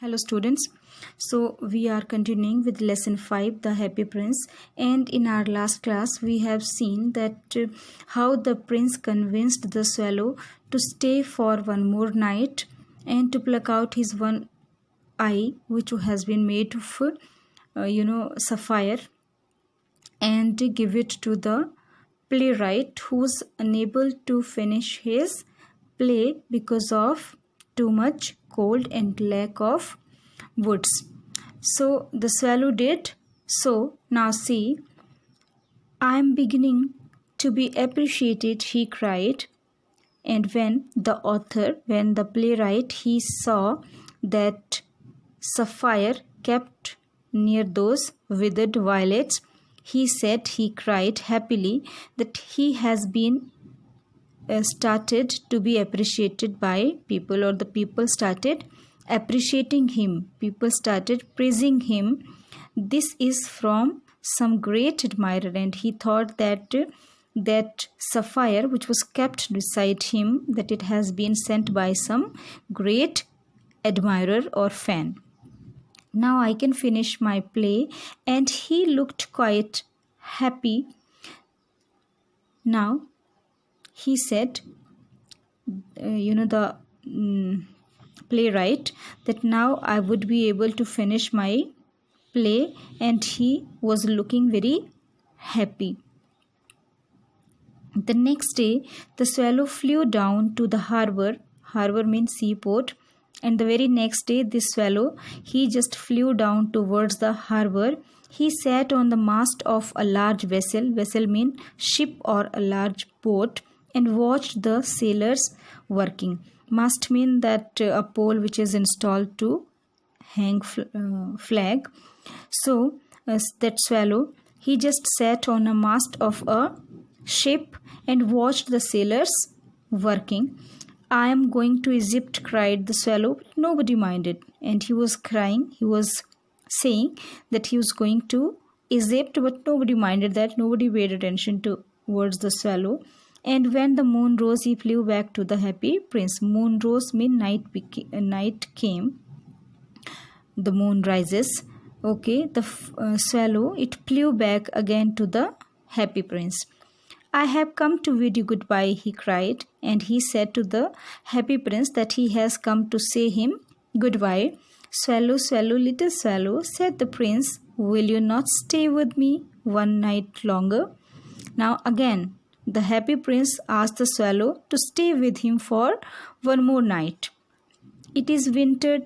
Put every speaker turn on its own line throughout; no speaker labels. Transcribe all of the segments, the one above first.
Hello students. So we are continuing with lesson 5, The Happy Prince, and in our last class we have seen that how the prince convinced the swallow to stay for one more night and to pluck out his one eye which has been made of sapphire, and to give it to the playwright who was unable to finish his play because of too much cold and lack of woods. So the swallow did so. Now see, I am beginning to be appreciated, he cried. And when the playwright, he saw that sapphire kept near those withered violets, he cried happily that he has been started to be appreciated by people, or the people started appreciating him, people started praising him. This is from some great admirer, and he thought that sapphire which was kept beside him, that it has been sent by some great admirer or fan. Now I can finish my play, and he looked quite happy. Now he said, the playwright, that now I would be able to finish my play, and he was looking very happy. The next day, the swallow flew down to the harbor. Harbor means seaport. And the very next day, this swallow, he just flew down towards the harbor. He sat on the mast of a large vessel. Vessel means ship or a large boat, and watched the sailors working. Mast mean that a pole which is installed to hang flag. So that swallow, he just sat on a mast of a ship and watched the sailors working. I am going to Egypt, cried the swallow, but nobody minded. And he was crying. He was saying that he was going to Egypt, but nobody minded that. Nobody paid attention towards the swallow. And when the moon rose, he flew back to the happy prince. Moon rose means night came. The moon rises. Okay, the swallow, it flew back again to the happy prince. I have come to bid you goodbye, he cried, and he said to the happy prince that he has come to say him goodbye. Swallow, swallow, little swallow, said the prince, will you not stay with me one night longer? Now again, the happy prince asked the swallow to stay with him for one more night. It is winter,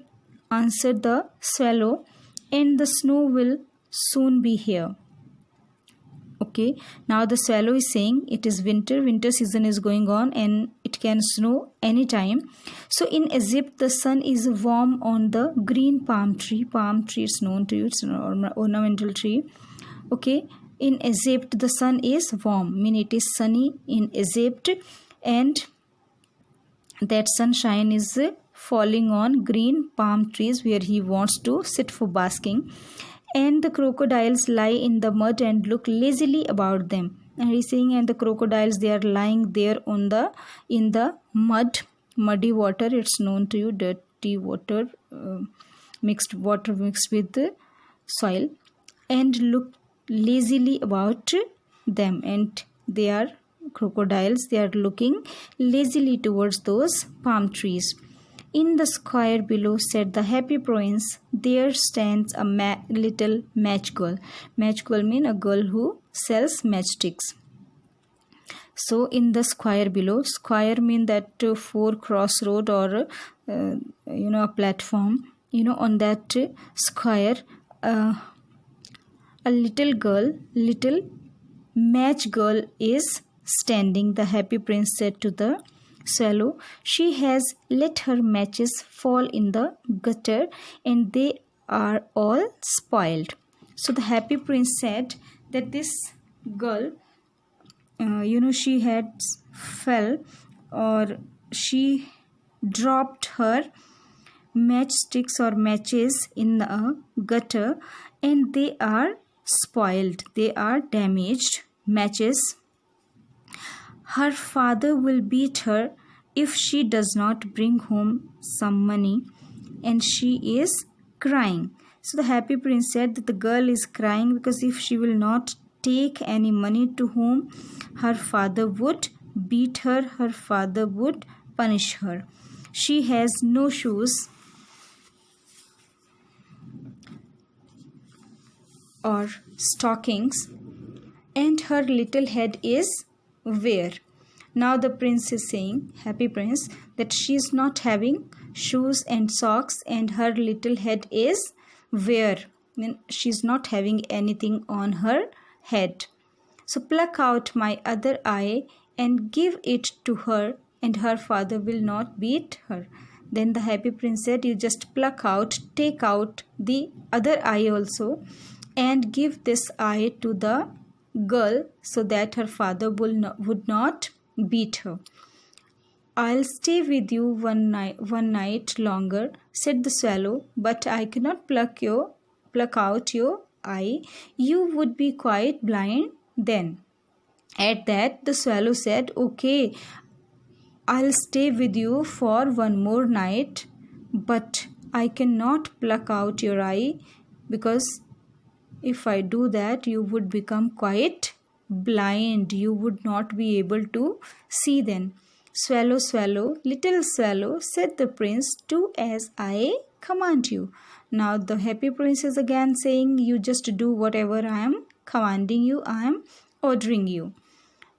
answered the swallow, and the snow will soon be here. Okay, now the swallow is saying it is winter season is going on, and it can snow anytime. So in Egypt, the sun is warm on the green palm tree. Palm tree is known to you, it's an ornamental tree. Okay, in Egypt, the sun is warm, mean it is sunny in Egypt, and that sunshine is falling on green palm trees where he wants to sit for basking. And the crocodiles lie in the mud and look lazily about them. And he's saying, and the crocodiles, they are lying there in the muddy water. It's known to you, dirty water, mixed with the soil, and look lazily about them. And they are crocodiles, they are looking lazily towards those palm trees. In the square below, said the happy prince, there stands a little match girl. Match girl means a girl who sells matchsticks. So in the square below, square means that four crossroad or a platform. On that square, a little match girl is standing. The happy prince said to the swallow, she has let her matches fall in the gutter, and they are all spoiled. So the happy prince said that this girl, she had fell, or she dropped her matchsticks or matches in the gutter, and they are spoiled, they are damaged matches. Her father will beat her if she does not bring home some money. and she is crying. So the happy prince said that the girl is crying because if she will not take any money to whom, her father would beat her, her father would punish her. She has no shoes or stockings, and her little head is bare. Now the prince is saying, happy prince, that she is not having shoes and socks and her little head is bare. I mean, she is not having anything on her head. So pluck out my other eye and give it to her, and her father will not beat her. Then the happy prince said, you just pluck out, take out the other eye also, and give this eye to the girl so that her father would not beat her. I'll stay with you one night longer, said the swallow, but I cannot pluck out your eye. You would be quite blind then. At that, the swallow said, okay, I'll stay with you for one more night, but I cannot pluck out your eye because if I do that, you would become quite blind. You would not be able to see then. Swallow, swallow, little swallow, said the prince, do as I command you. Now the happy prince is again saying, you just do whatever I am commanding you, I am ordering you.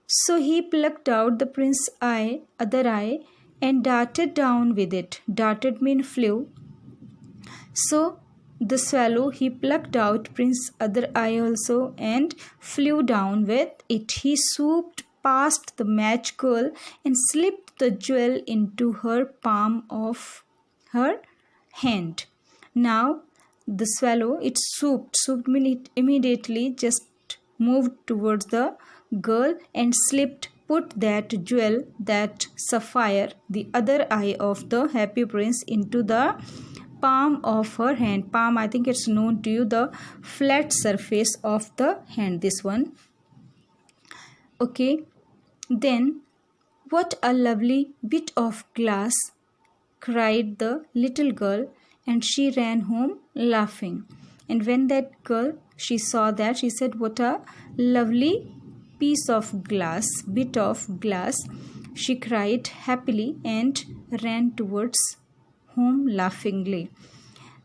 So he plucked out the prince's other eye, and darted down with it. Darted means flew. So the swallow, he plucked out prince's other eye also and flew down with it. He swooped past the match girl and slipped the jewel into her palm of her hand. Now the swallow, it swooped means it immediately just moved towards the girl and put that jewel, that sapphire, the other eye of the happy prince, into the palm of her hand. Palm, I think it's known to you, the flat surface of the hand, this one. Okay, then what a lovely bit of glass, cried the little girl, and she ran home laughing. And when that girl, she saw that, she said, what a lovely piece of glass, bit of glass. She cried happily and ran towards home laughingly.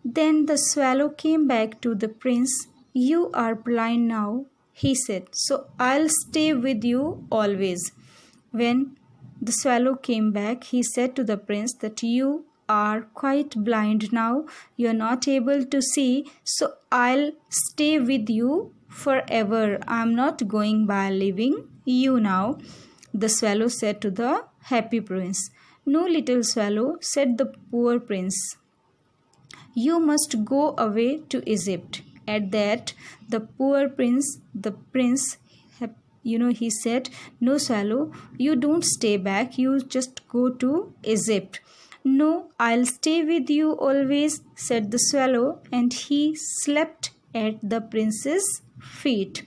Then the swallow came back to the prince. You are blind now, he said, so I'll stay with you always. When the swallow came back, he said to the prince that you are quite blind now, you are not able to see, so I'll stay with you forever. I'm not going by leaving you now, the swallow said to the happy prince. No, little swallow, said the poor prince, you must go away to Egypt. At that, the poor prince, he said, no, swallow, you don't stay back, you just go to Egypt. No, I'll stay with you always, said the swallow, and he slept at the prince's feet.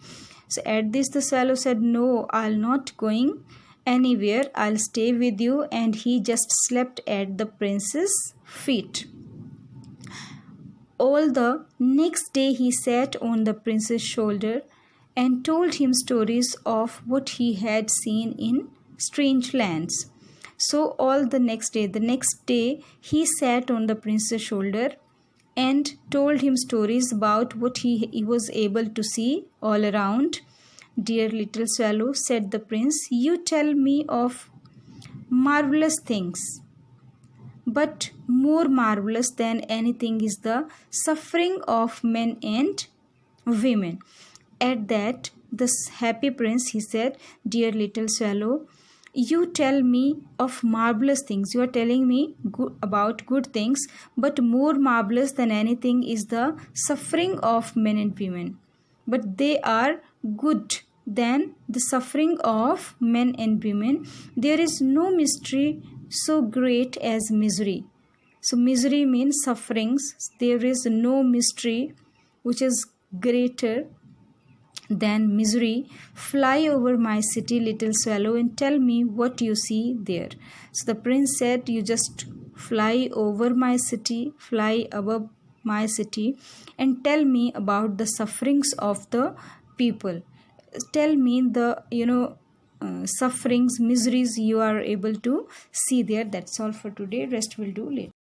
So at this the swallow said, no, I'll not going anywhere, I'll stay with you, and he just slept at the prince's feet. All the next day he sat on the prince's shoulder and told him stories of what he had seen in strange lands. So all the next day he sat on the prince's shoulder and told him stories about what he was able to see all around. Dear little swallow, said the prince, you tell me of marvelous things, but more marvelous than anything is the suffering of men and women. At that, this happy prince, he said, dear little swallow, you tell me of marvelous things. You are telling me about good things, but more marvelous than anything is the suffering of men and women. But they are good than the suffering of men and women. There is no mystery so great as misery. So misery means sufferings. There is no mystery which is greater than misery. Fly over my city, little swallow, and tell me what you see there. So the prince said, you just fly over my city, fly above my city, and tell me about the sufferings of the people. Tell me the sufferings, miseries you are able to see there. That's all for today. Rest will do later.